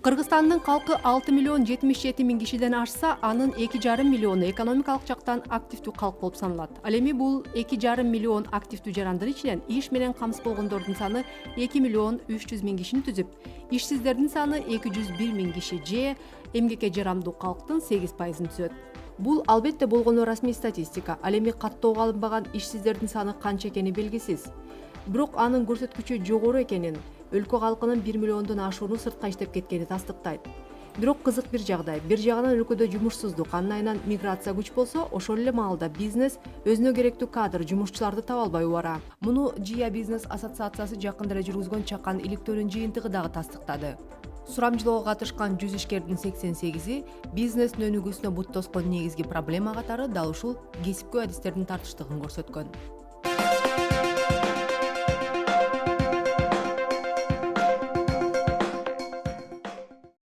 Кыргызстандын калкы 6,77 миллион кишиден ашса, анын 2,5 миллиону экономикалык жактан активдүү калк болуп саналат. Ал эми бул 2,5 миллион активдүү жарандар ичинен иш менен камсыз болгондордун саны 2,3 миллион кишини түзүп, ишсиздердин саны 201 киши же эмгекке жарамдуу калктын 8%-ын түзөт. Бул албетте болгону расмий статистика. Ал эми каттоого алынбаган ишсиздердин саны канча экени белгисиз. Бирок анын көрсөткүчү жогору экенин, өлкө калкынын 1 миллиондон ашууну сыртка иштеп кеткени тастыктайт. Бирок кызык бир жагдай. Бир жагынан өлкөдө жумушсуздук, анын айынан миграция күч болсо, ошол эле маалда бизнес өзүнө керектүү кадр, жумушчуларды таба албай убара. Муну Жия бизнес ассоциациясы жакында эле жүргүзгөн чакан иликтөөнүн жыйынтыгы дагы тастыктады. Сурамжылоого катышкан 100 ишкердин 88-и бизнестин өнүгүүсүнө бут тоскон негизги проблема катары дал ушул кесипкөй адистердин тартыштыгын көрсөткөн.